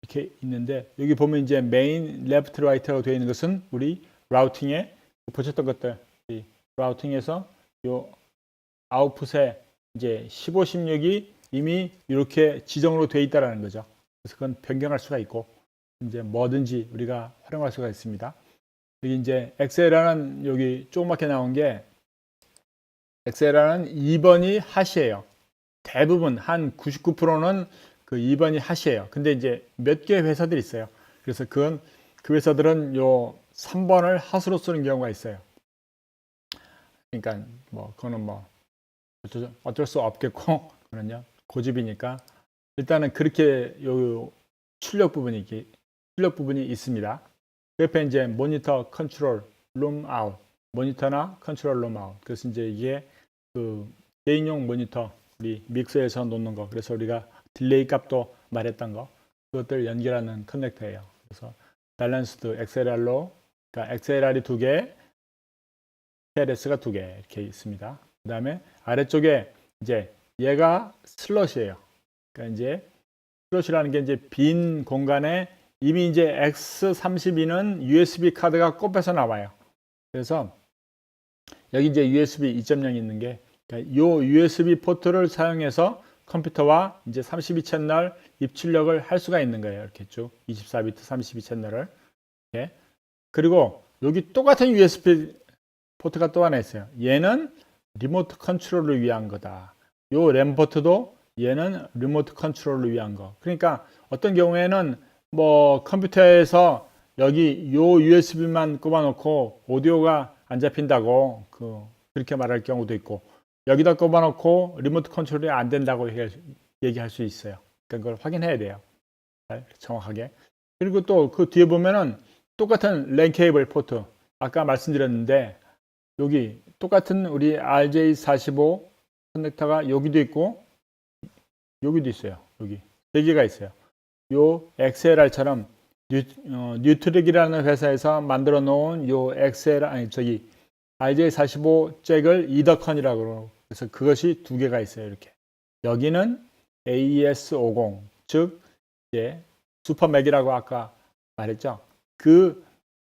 이렇게 있는데 여기 보면 이제 메인 레프트 라이트라고 되어 있는 것은 우리 라우팅에 보셨던 것들 이 라우팅에서 요 아웃풋에 이제 15, 16이 이미 이렇게 지정으로 되어 있다라는 거죠. 그래서 그건 변경할 수가 있고 이제 뭐든지 우리가 활용할 수가 있습니다. 여기 이제 XLR은 여기 조그맣게 나온 게 XLR은 2번이 핫이에요. 대부분 한 99%는 그 2번이 핫이에요. 근데 이제 몇 개 회사들이 있어요. 그래서 그건 그 회사들은 요 3번을 핫으로 쓰는 경우가 있어요. 그러니까 뭐 그거는 뭐 어쩔 수 없겠고 그런요 고집이니까 일단은 그렇게 요 출력 부분이 있습니다. 그 옆에 이제 모니터 컨트롤 룸 아웃 모니터나 컨트롤 룸 아웃. 그래서 이제 이게 그 개인용 모니터 우리 믹서에서 놓는 거. 그래서 우리가 딜레이 값도 말했던 거. 그것들 연결하는 커넥터예요. 그래서 밸런스드 XLR로 그러니까 XLR이 2개, TLS가 2개 이렇게 있습니다. 그 다음에 아래쪽에 이제 얘가 슬롯이에요. 그러니까 이제 슬롯이라는 게 이제 빈 공간에 이미 이제 X32는 USB 카드가 꼽혀서 나와요. 그래서 여기 이제 USB 2.0이 있는 게 그러니까 요 USB 포트를 사용해서 컴퓨터와 이제 32 채널 입출력을 할 수가 있는 거예요. 이렇게 쭉 24비트 32 채널을. 이렇게. 그리고 여기 똑같은 USB 포트가 또 하나 있어요. 얘는 리모트 컨트롤을 위한 거다. 요 램 포트도 얘는 리모트 컨트롤을 위한 거. 그러니까 어떤 경우에는 뭐 컴퓨터에서 여기 요 USB만 꼽아놓고 오디오가 안 잡힌다고 그렇게 말할 경우도 있고 여기다 꼽아놓고 리모트 컨트롤이 안 된다고 얘기할 수 있어요. 그러니까 그걸 확인해야 돼요. 정확하게. 그리고 또 그 뒤에 보면은 똑같은 랜 케이블 포트 아까 말씀드렸는데 여기 똑같은 우리 RJ45 커넥터가 여기도 있고 여기도 있어요. 여기 4개가 있어요. 요 XLR처럼 뉴트릭이라는 회사에서 만들어 놓은 요 XLR 아니 저기 RJ45 잭을 이더컨이라고 그러고 그래서 그것이 2개가 있어요. 이렇게 여기는 AES50 즉 이제 슈퍼맥이라고 아까 말했죠.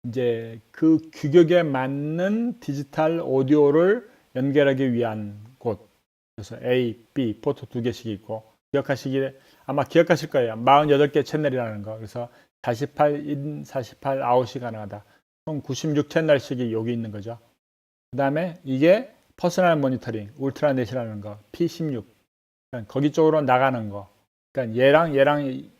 이제 그 규격에 맞는 디지털 오디오를 연결하기 위한 곳. 그래서 A, B 포트 2개씩 있고 아마 기억하실 거예요. 48개 채널이라는 거. 그래서 48인, 48 아웃이 가능하다. 총 96 채널씩이 여기 있는 거죠. 그 다음에 이게 퍼스널 모니터링, 울트라넷이라는 거, P16. 그러니까 거기 쪽으로 나가는 거. 그러니까 얘랑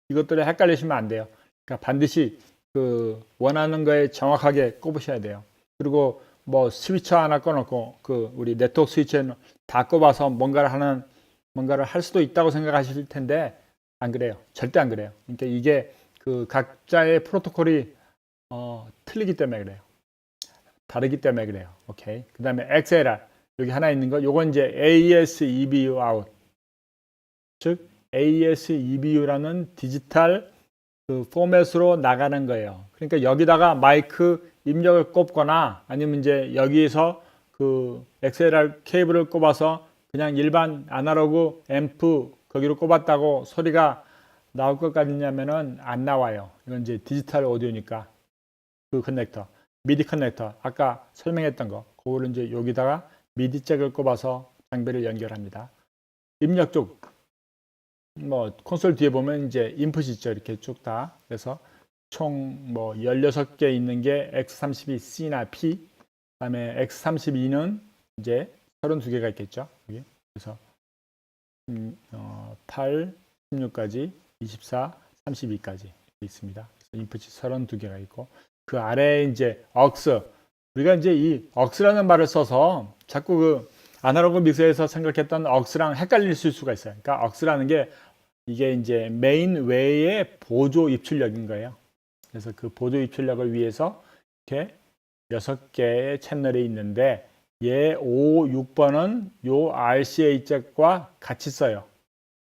이것들을 헷갈리시면 안 돼요. 그러니까 반드시 그 원하는 거에 정확하게 꼽으셔야 돼요. 그리고 뭐 스위처 하나 꺼놓고 우리 네트워크 스위처는 다 꼽아서 뭔가를 할 수도 있다고 생각하실 텐데 안 그래요. 절대 안 그래요. 그러니까 이게 그 각자의 프로토콜이 틀리기 때문에 그래요. 다르기 때문에 그래요. 오케이. 그 다음에 XLR 여기 하나 있는 거 요건 이제 AES EBU 아웃 즉 AES EBU라는 디지털 그 포맷으로 나가는 거예요. 그러니까 여기다가 마이크 입력을 꼽거나 아니면 이제 여기에서 그 XLR 케이블을 꼽아서 그냥 일반 아날로그 앰프 거기로 꼽았다고 소리가 나올 것 같냐면은 안 나와요. 이건 이제 디지털 오디오니까 그 커넥터, 미디 커넥터 아까 설명했던 거 그거를 이제 여기다가 미디 잭을 꼽아서 장비를 연결합니다. 입력 쪽 뭐 콘솔 뒤에 보면 이제 인풋이 있죠. 이렇게 쭉 다. 그래서 총 뭐 16개 있는 게 X32C나 P. 그다음에 X32는 이제 32개가 있겠죠. 여기. 그래서 8, 16까지, 24, 32까지 있습니다. 인풋이 32개가 있고 그 아래에 이제 aux 우리가 이제 이 aux라는 말을 써서 자꾸 그 아날로그 믹서에서 생각했던 aux랑 헷갈릴 수가 있어요. 그러니까 aux라는 게 이게 이제 메인 외의 보조 입출력인 거예요. 그래서 그 보조 입출력을 위해서 이렇게 6개의 채널이 있는데 얘 5, 6번은 요 RCA 잭과 같이 써요.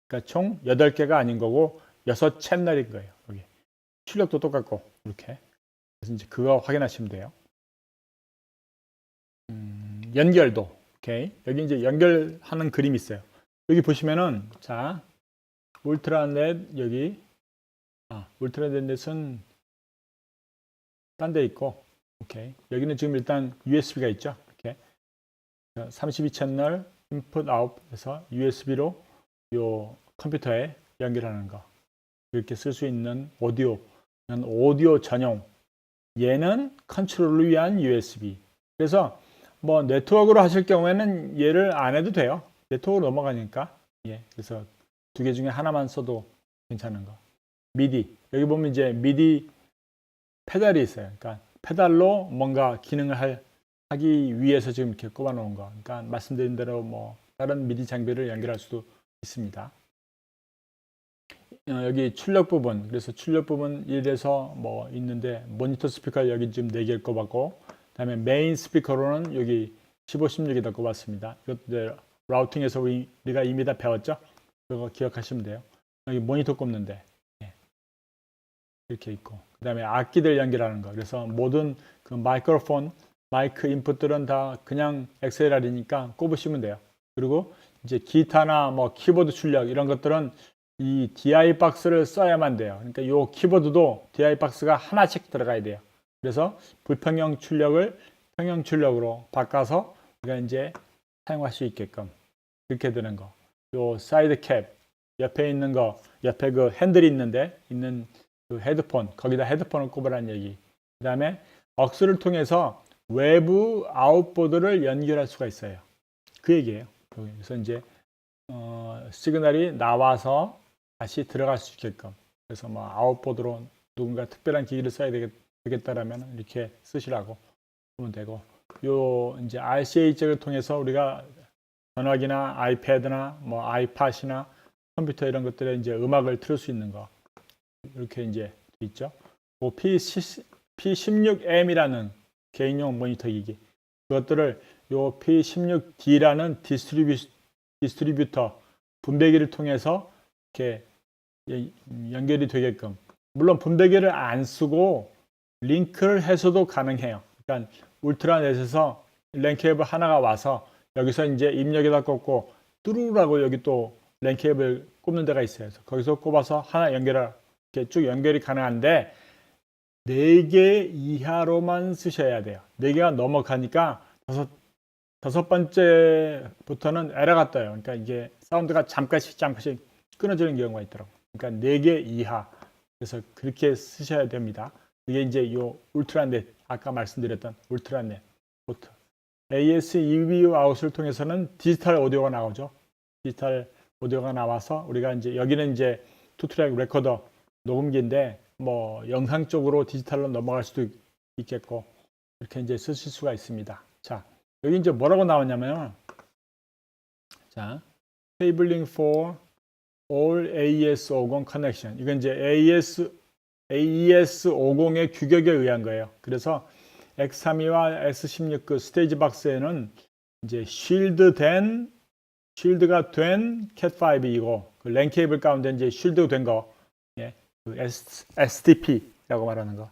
그러니까 총 8개가 아닌 거고 6채널인 거예요. 여기 출력도 똑같고 이렇게. 그래서 이제 그거 확인하시면 돼요. 연결도. 오케이. 여기 이제 연결하는 그림이 있어요. 여기 보시면은 자 울트라넷 여기 울트라넷은 딴 데 있고 오케이. 여기는 지금 일단 USB가 있죠. 이렇게 32채널 인풋 아웃에서 USB로 요 컴퓨터에 연결하는 거 이렇게 쓸 수 있는 오디오 전용 얘는 컨트롤을 위한 USB 그래서 뭐 네트워크로 하실 경우에는 얘를 안 해도 돼요. 네트워크로 넘어가니까 그래서 2개 중에 하나만 써도 괜찮은 거 미디 여기 보면 이제 미디 페달이 있어요. 그러니까 페달로 뭔가 기능을 하기 위해서 지금 이렇게 꼽아 놓은 거. 그러니까 말씀드린 대로 뭐 다른 미디 장비를 연결할 수도 있습니다. 여기 출력 부분. 그래서 출력 부분 1에서 뭐 있는데 모니터 스피커 여기 지금 4개를 꼽았고 그다음에 메인 스피커로는 여기 15, 16에다 꼽았습니다. 이것도 라우팅에서 우리가 이미 다 배웠죠? 그거 기억하시면 돼요. 여기 모니터 꼽는데 이렇게 있고 그 다음에 악기들 연결하는 거 그래서 모든 그 마이크로폰 마이크 인풋들은 다 그냥 XLR이니까 꼽으시면 돼요. 그리고 이제 기타나 뭐 키보드 출력 이런 것들은 이 DI 박스를 써야만 돼요. 그러니까 이 키보드도 DI 박스가 하나씩 들어가야 돼요. 그래서 불평형 출력을 평형 출력으로 바꿔서 우리가 이제 사용할 수 있게끔 이렇게 되는 거. 요 사이드 캡 옆에 있는 거 옆에 그 핸들이 있는 그 헤드폰 거기다 헤드폰을 꼽으라는 얘기. 그 다음에 억스를 통해서 외부 아웃보드를 연결할 수가 있어요. 그 얘기예요. 그래서 이제 시그널이 나와서 다시 들어갈 수 있게끔. 그래서 뭐 아웃보드로 누군가 특별한 기기를 써야 되겠다라면 이렇게 쓰시라고 보면 되고. 요 이제 RCA 잭을 통해서 우리가 전화기나 아이패드나 뭐 아이팟이나 컴퓨터 이런 것들에 이제 음악을 틀을 수 있는 거. 이렇게 이제 있죠. 뭐 P16M이라는 개인용 모니터 기기. 그것들을 요 P16D라는 디스트리뷰터 분배기를 통해서 이렇게 연결이 되게끔. 물론 분배기를 안 쓰고 링크를 해서도 가능해요. 그러니까 울트라넷에서 랜 케이블 하나가 와서 여기서 이제 입력에다 꽂고 뚜루라고 여기 또 랜 케이블 꼽는 데가 있어요. 그래서 거기서 꼽아서 하나 이렇게 쭉 연결이 가능한데 4개 이하로만 쓰셔야 돼요. 4개가 넘어가니까 다섯 번째부터는 에러가 떠요. 그러니까 이게 사운드가 잠깐씩 끊어지는 경우가 있더라고요. 그러니까 4개 이하. 그래서 그렇게 쓰셔야 됩니다. 이게 이제 요 울트라넷, 아까 말씀드렸던 울트라넷 포트. AS EVU 아웃을 통해서는 디지털 오디오가 나오죠. 디지털 오디오가 나와서 우리가 이제 여기는 이제 투트랙 레코더 녹음기인데 뭐 영상 쪽으로 디지털로 넘어갈 수도 있겠고 이렇게 이제 쓰실 수가 있습니다. 자, 여기 이제 뭐라고 나왔냐면 자, cabling for all AES50 connection. 이건 이제 AES50의 규격에 의한 거예요. 그래서 X32와 S16 그 스테이지 박스에는 이제 쉴드가 된 cat5이고 그 랜 케이블 가운데 이제 쉴드 된 거, 그 STP라고 말하는 거,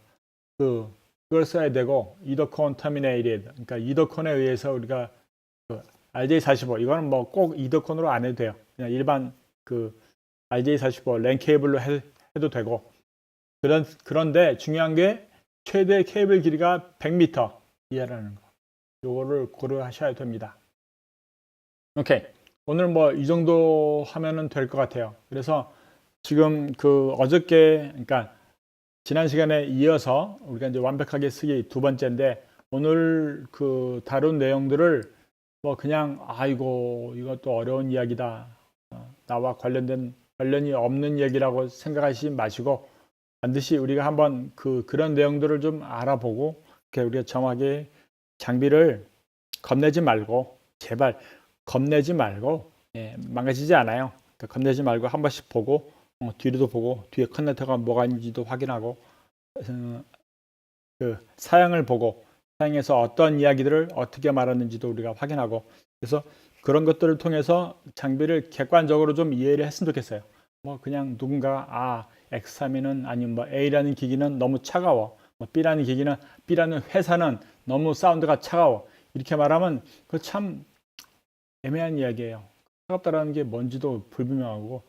그걸 써야 되고 이더콘 terminated, 그러니까 이더콘에 의해서 우리가 그 RJ45 이거는 뭐 꼭 이더콘으로 안 해도 돼요. 그냥 일반 그 RJ45 랜 케이블로 해도 되고 그런데 중요한 게 최대 케이블 길이가 100m 이하라는 거. 요거를 고려하셔야 됩니다. 오케이. 오늘 뭐 이 정도 하면은 될 것 같아요. 그래서 지금 그 어저께, 그러니까 지난 시간에 이어서 우리가 이제 완벽하게 쓰기 2번째인데 오늘 그 다룬 내용들을 뭐 그냥 아이고 이것도 어려운 이야기다. 나와 관련이 없는 얘기라고 생각하시지 마시고 반드시 우리가 한번 그런 내용들을 좀 알아보고 이렇게 우리가 정확하게 장비를 겁내지 말고 제발 겁내지 말고 망가지지 않아요. 그러니까 겁내지 말고 한 번씩 보고 뒤로도 보고 뒤에 커넥터가 뭐가 있는지도 확인하고 사양을 보고 사양에서 어떤 이야기들을 어떻게 말하는지도 우리가 확인하고 그래서 그런 것들을 통해서 장비를 객관적으로 좀 이해를 했으면 좋겠어요. 뭐 그냥 누군가 X32는 아니면 뭐 A라는 기기는 너무 차가워. 뭐 B라는 기기는 B라는 회사는 너무 사운드가 차가워. 이렇게 말하면 그 참 애매한 이야기예요. 차갑다라는 게 뭔지도 불분명하고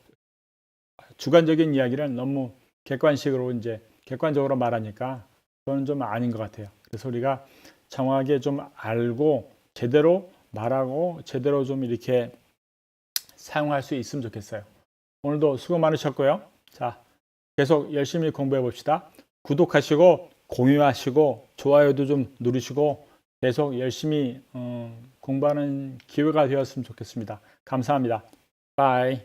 주관적인 이야기를 너무 객관적으로 말하니까 그건 좀 아닌 것 같아요. 그래서 우리가 정확하게 좀 알고 제대로 말하고 제대로 좀 이렇게 사용할 수 있으면 좋겠어요. 오늘도 수고 많으셨고요. 자, 계속 열심히 공부해 봅시다. 구독하시고 공유하시고 좋아요도 좀 누르시고 계속 열심히 공부하는 기회가 되었으면 좋겠습니다. 감사합니다. 바이.